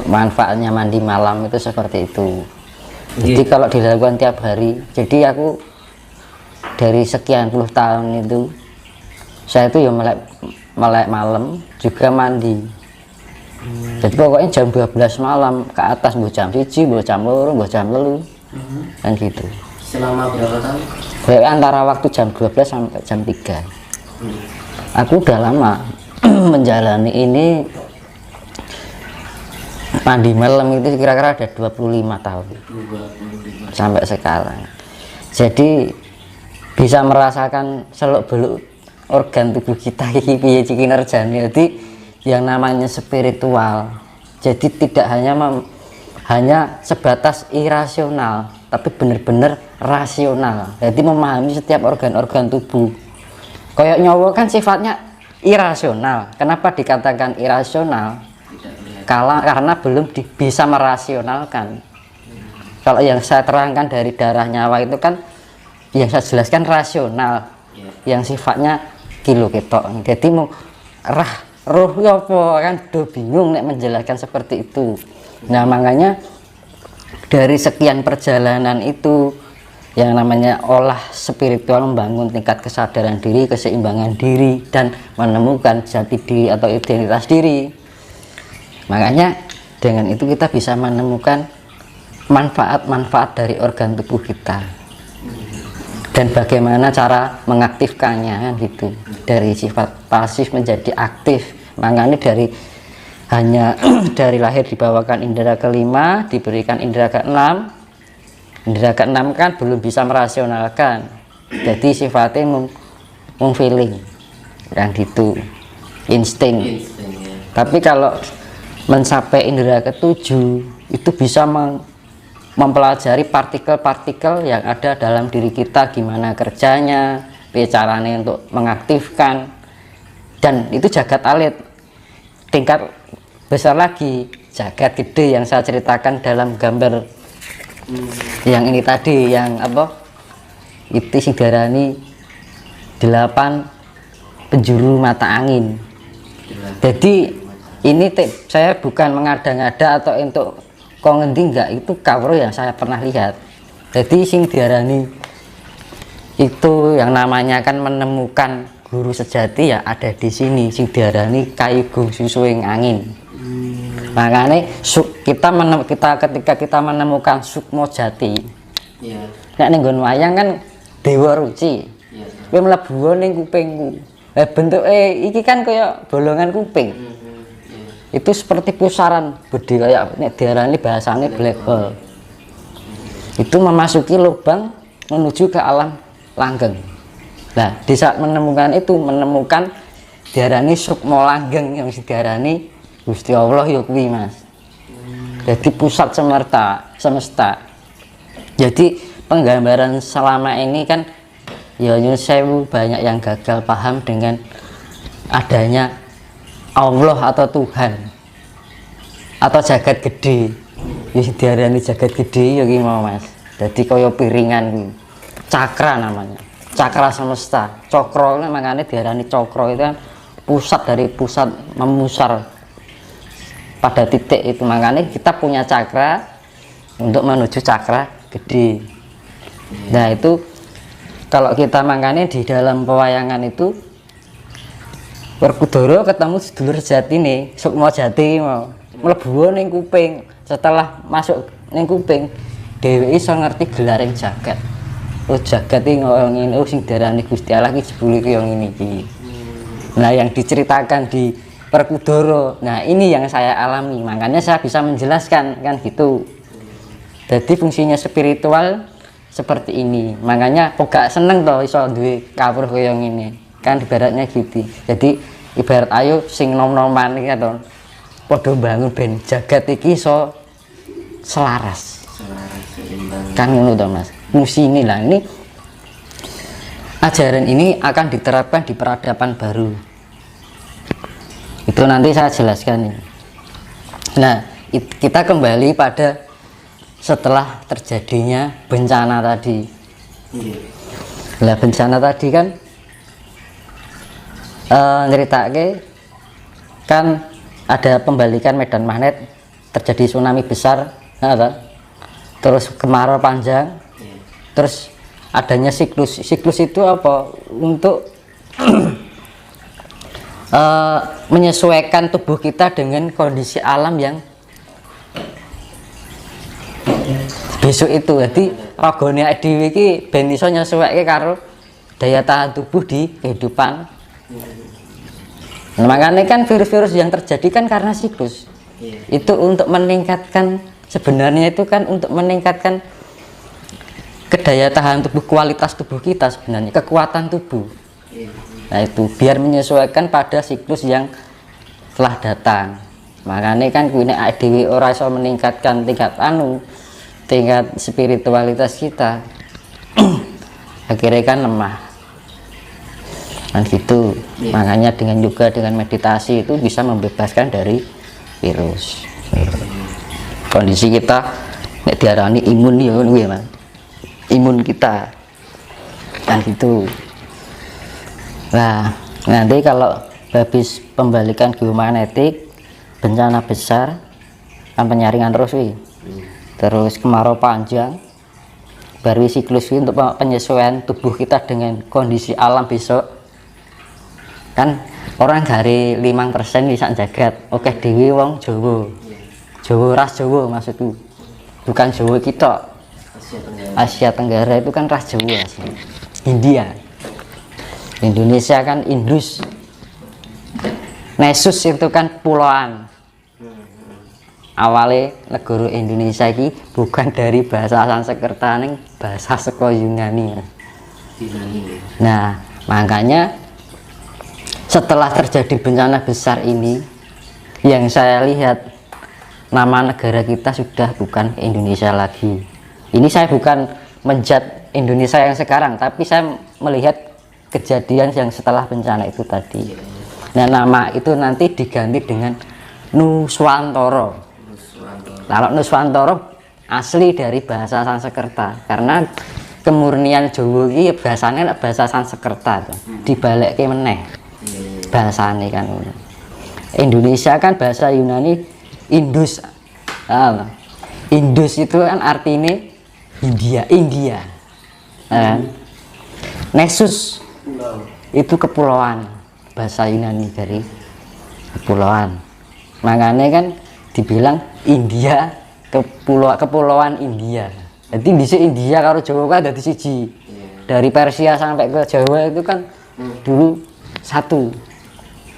manfaatnya mandi malam itu seperti itu. Jadi kalau dilakukan tiap hari, jadi aku dari sekian puluh tahun itu saya itu ya melek malam juga mandi. Jadi pokoknya jam 12 malam ke atas, jam 1, jam 2, jam 3 kan gitu. Selama berapa tahun? Antara waktu jam 12 sampai jam 3. Aku udah lama menjalani ini mandi malam itu kira-kira ada 25 tahun sampai sekarang. Jadi bisa merasakan seluk-beluk organ tubuh kita iki piye kinerjane. Jadi yang namanya spiritual. Jadi tidak hanya sebatas irasional, tapi benar-benar rasional. Jadi memahami setiap organ-organ tubuh. Kayak nyawa kan sifatnya irasional. Kenapa dikatakan irasional? Karena belum bisa merasionalkan. Kalau yang saya terangkan dari darah nyawa itu kan yang saya jelaskan rasional, yang sifatnya kilo ketok. Jadi mau roh apa kan do bingung nek menjelaskan seperti itu. Nah makanya dari sekian perjalanan itu yang namanya olah spiritual, membangun tingkat kesadaran diri, keseimbangan diri, dan menemukan jati diri atau identitas diri. Makanya dengan itu kita bisa menemukan manfaat-manfaat dari organ tubuh kita dan bagaimana cara mengaktifkannya kan gitu, dari sifat pasif menjadi aktif. Makanya hanya dari lahir dibawakan indera kelima, diberikan indera keenam. Indera keenam kan belum bisa merasionalkan, jadi sifatnya feeling yang gitu, insting. Tapi kalau mencapai indera ketujuh itu bisa mempelajari partikel-partikel yang ada dalam diri kita, gimana kerjanya, caranya untuk mengaktifkan, dan itu jagat alit. Tingkat besar lagi, jagat gede yang saya ceritakan dalam gambar yang ini tadi, yang apa itu sing diarani 8 penjuru mata angin. Jadi ini saya bukan mengada-ngada atau untuk kongendi, enggak, itu kawruh yang saya pernah lihat. Jadi sing diarani itu yang namanya kan menemukan guru sejati ya ada di sini, sing diarani kayugung susuing angin. Makanya ketika kita menemukan sukmo jati, nek ning nggon wayang kan dewa ruci, kowe mlebu ning kupingku, bentuke iki kan kaya bolongan kuping. Itu seperti pusaran budi, kayak nek diarani bahasane black hole. Itu memasuki lubang menuju ke alam langgeng. Nah, di saat menemukan diarani sukmo langgeng, yang diarani Gusti Allah ya kuwi, Mas. Jadi pusat semesta. Jadi penggambaran selama ini kan ya nyun sewu banyak yang gagal paham dengan adanya Allah atau Tuhan atau jagat gede. Ya diarani jagat gede ya ki mau, Mas. Jadi kaya piringan, cakra namanya. Cakra semesta. Cokro makanya diarani cokro itu kan pusat memusar pada titik itu. Makanya kita punya cakra untuk menuju cakra gede. Nah itu kalau kita makanya di dalam pewayangan itu Werkudara ketemu sedulur jati nih, sukmo jati mau mlebu ning kuping. Setelah masuk ning kuping, dheweke iso ngerti gelaring jagat. Oh jagat iki ngene, oh sing diarani Gusti Allah iki jebule kaya ngene iki. Nah yang diceritakan di Werkudara, nah ini yang saya alami, makanya saya bisa menjelaskan kan gitu. Jadi fungsinya spiritual seperti ini, makanya kok gak seneng toh iso duwe kawruh kaya ngene kan, ibaratnya gitu. Jadi ibarat ayo sing nom-noman iki to padha bangun ben jagat iki iso selaras kan ngono to, Mas. Fungsi lah ini, ajaran ini akan diterapkan di peradaban baru. Itu nanti saya jelaskan ini. Nah, kita kembali pada setelah terjadinya bencana tadi. Nah, bencana tadi kan nyeritake kan ada pembalikan medan magnet terjadi tsunami besar, terus kemarau panjang, terus adanya siklus. Siklus itu apa? Untuk menyesuaikan tubuh kita dengan kondisi alam yang besok itu. Jadi ragane dhewe iki ben iso nyesuaikke karo daya tahan tubuh di kehidupan. Nah, makanya kan virus-virus yang terjadi kan karena siklus. Itu untuk meningkatkan, sebenarnya itu kan untuk meningkatkan kedaya tahan tubuh, kualitas tubuh kita sebenarnya, kekuatan tubuh. Nah itu biar menyesuaikan pada siklus yang telah datang. Makanya kan kuwi nek dhewe ora iso meningkatkan tingkat spiritualitas kita, akhirnya kan lemah. Kan gitu. Makanya dengan meditasi itu bisa membebaskan dari virus. Kondisi kita nek diarani imun ya ngono kuwi, Mas. Imun kita. Kan gitu. Nah, nanti kalau habis pembalikan geomagnetik, bencana besar, kan penyaringan terus wi. Terus kemarau panjang, baru siklus untuk penyesuaian tubuh kita dengan kondisi alam besok. Kan orang dari 5% bisa jagat. Oke dewi wong Jawa. Jawa ras Jawa maksudku. Bukan Jawa kita. Asia Tenggara itu kan ras Jawa asli. India. Indonesia kan Indus. Nesus itu kan pulauan. Awalnya negara Indonesia ini bukan dari bahasa Sanskerta ning bahasa saka Yunani. Nah, makanya setelah terjadi bencana besar ini, yang saya lihat nama negara kita sudah bukan Indonesia lagi. Ini saya bukan menjat Indonesia yang sekarang, tapi saya melihat kejadian yang setelah bencana itu tadi. Nah, nama itu nanti diganti dengan Nuswantara. Kalau Nuswantara asli dari bahasa Sanskerta, karena kemurnian Jawa ini bahasanya bahasa Sanskerta, dibalikke meneh. Bahasane kan Indonesia kan bahasa Yunani Indus. Indus itu kan artinya India. Nesus itu kepulauan, bahasa Yunani dari kepulauan. Makanya kan dibilang India, kepulauan India. Jadi di India karo Jawa kan ada siji. Dari Persia sampai ke Jawa itu kan dulu satu.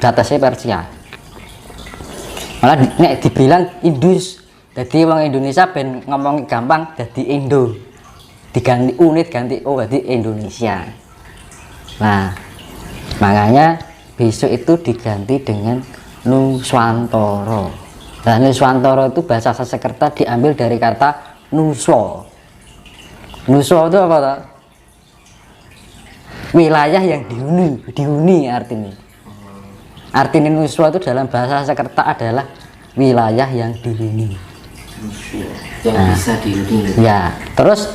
Batasnya Persia. Malah nek dibilang Indus, jadi orang Indonesia ben ngomong gampang jadi Indo, diganti unit ganti jadi Indonesia. Nah makanya besok itu diganti dengan Nuswantara. Nah Nuswantara itu bahasa Sanskerta diambil dari kata Nuso. Nuso itu apa toh? Wilayah yang dihuni artinya. Artinya Nuswa itu dalam bahasa Sanskerta adalah wilayah yang dihuni. Yang bisa dihuni. Ya, terus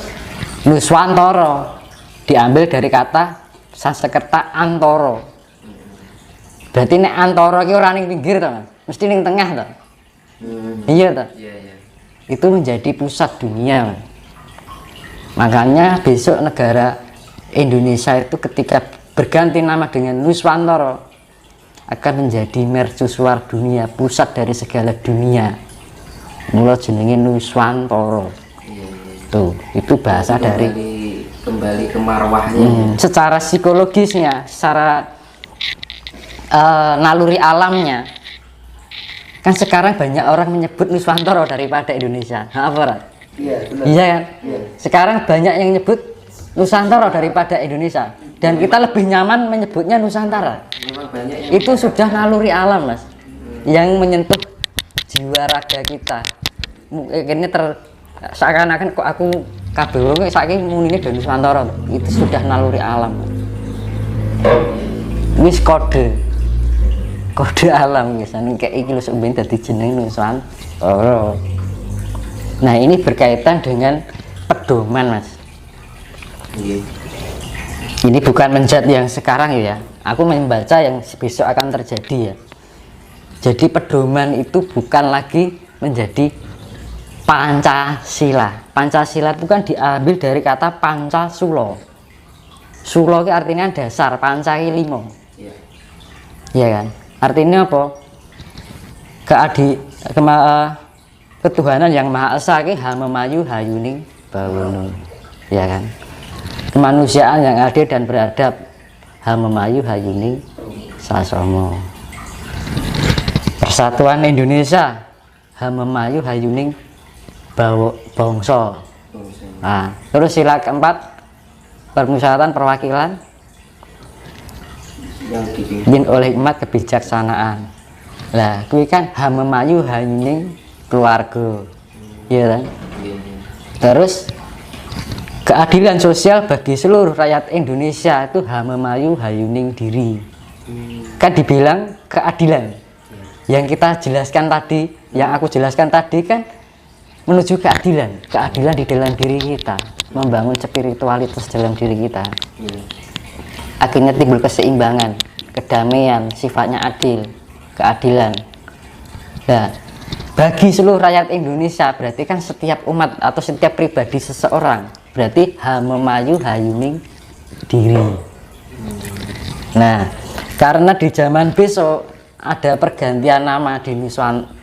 Nuswantara diambil dari kata Sanskerta Antara. Berarti nek Antara ki ora ning pinggir to, mesti ning tengah to. Iya to? Iya. Itu menjadi pusat dunia. Makanya besok negara Indonesia itu ketika berganti nama dengan Nuswantara akan menjadi mercusuar dunia, pusat dari segala dunia. Mula jenenge Nuswantara. Tuh, itu bahasa dari kembali ke marwahnya. Secara psikologisnya, secara naluri alamnya. Kan sekarang banyak orang menyebut Nuswantara daripada Indonesia. Apa? Iya kan? Iya. Sekarang banyak yang nyebut Nusantara daripada Indonesia. Dan kita lebih nyaman menyebutnya Nusantara. Itu sudah naluri alam, Mas, yang menyentuh jiwa raga kita. Ini seakan-akan kok aku kabeh wong saiki munine dari Nusantara. Itu sudah naluri alam. Wis kode alam wis kayak iki lho sampeyan dadi jeneng Nusantara. Nah, ini berkaitan dengan pedoman, Mas. Ini bukan menjat yang sekarang ya, aku membaca yang besok akan terjadi ya. Jadi pedoman itu bukan lagi menjadi Pancasila. Pancasila itu kan diambil dari kata Pancasulo. Sulo itu artinya dasar, panca itu 5. Iya kan? Artinya apa? Ketuhanan yang Maha Esa ki hamemayu hayuning bawono. Ya kan? Kemanusiaan yang adil dan beradab hamemayu hayuning sasomo. Persatuan Indonesia hamemayu hayuning bangsa. Nah, terus sila keempat permusyawaratan perwakilan yang dipimpin oleh umat kebijaksanaan. Lah, kuwi kan hamemayu hayuning keluarga. Iya kan? Terus keadilan sosial bagi seluruh rakyat Indonesia itu hamemayu hayuning diri. Kan dibilang keadilan. Yang kita jelaskan tadi, yang aku jelaskan tadi kan menuju keadilan, keadilan di dalam diri kita, membangun spiritualitas dalam diri kita. Akhirnya timbul keseimbangan, kedamaian, sifatnya adil, keadilan. Nah, bagi seluruh rakyat Indonesia berarti kan setiap umat atau setiap pribadi seseorang berarti hamemayu hayuning diri. Nah, karena di zaman besok ada pergantian nama di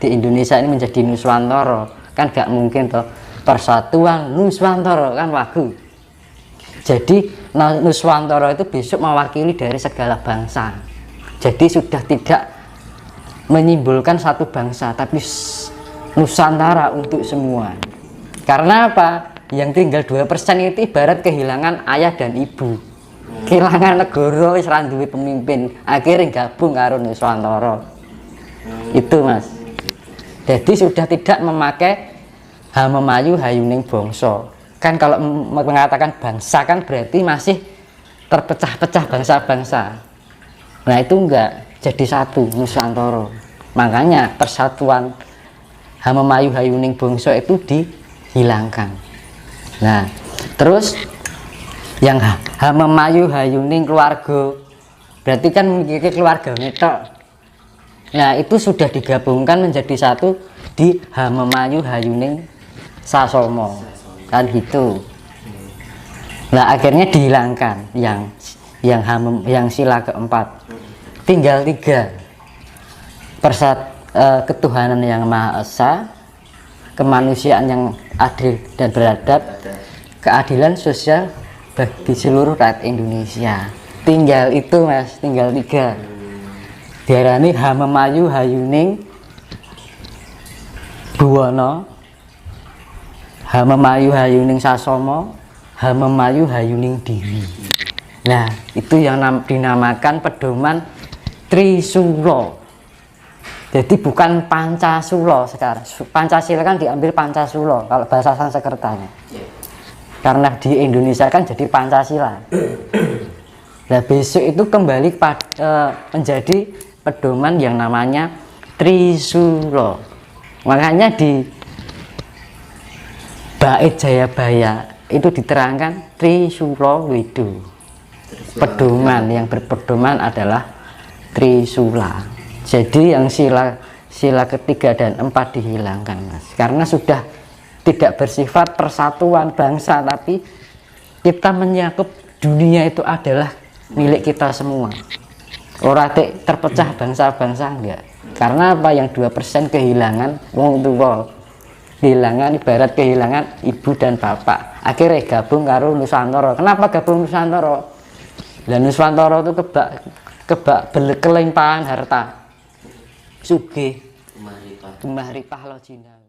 Indonesia ini menjadi Nuswantara, kan gak mungkin toh Persatuan Nuswantara kan wagu. Jadi Nuswantara itu besok mewakili dari segala bangsa. Jadi sudah tidak menyimpulkan satu bangsa tapi Nusantara untuk semua. Karena apa? Yang tinggal 2% itu ibarat kehilangan ayah dan ibu. Kehilangan negara wis ra duwe pemimpin, akhirnya gabung karo Nuswantara. Itu Mas. Jadi sudah tidak memakai hamemayu hayuning bangsa. Kan kalau mengatakan bangsa kan berarti masih terpecah-pecah bangsa-bangsa. Nah itu enggak, jadi satu Nusantara. Makanya persatuan hamemayu hayuning bangsa itu dihilangkan. Nah terus yang hamemayu hayuning keluarga berarti kan memiliki keluarga netok. Nah itu sudah digabungkan menjadi satu di hamemayu hayuning sasomo kan gitu. Nah akhirnya dihilangkan yang sila keempat, tinggal 3 ketuhanan yang Maha Esa, kemanusiaan yang adil dan beradab, keadilan sosial bagi seluruh rakyat Indonesia. Tinggal itu Mas, tinggal 3. Diarani hamemayu hayuning buwana, hamemayu hayuning sasomo, hamemayu hayuning diri. Nah itu yang dinamakan pedoman Trisula. Jadi bukan Pancasula sekarang. Pancasila kan diambil Pancasula kalau bahasa Sanskertanya. Karena di Indonesia kan jadi Pancasila. Nah besok itu kembali menjadi pedoman yang namanya Trisula. Makanya di Bait Jayabaya itu diterangkan Trisula Widu. Pedoman yang berpedoman adalah Trisula. Jadi yang sila ketiga dan 4 dihilangkan Mas. Karena sudah tidak bersifat persatuan bangsa, tapi kita menyakup dunia itu adalah milik kita semua. Orang terpecah bangsa-bangsa enggak. Karena apa? Yang 2% kehilangan wong tua. Kehilangan ibarat kehilangan ibu dan bapak. Akhirnya gabung karo Nusantara. Kenapa gabung Nusantara? Dan Nusantara itu kebak berkelimpahan harta. Sugih. Kemah ripah lo Cina.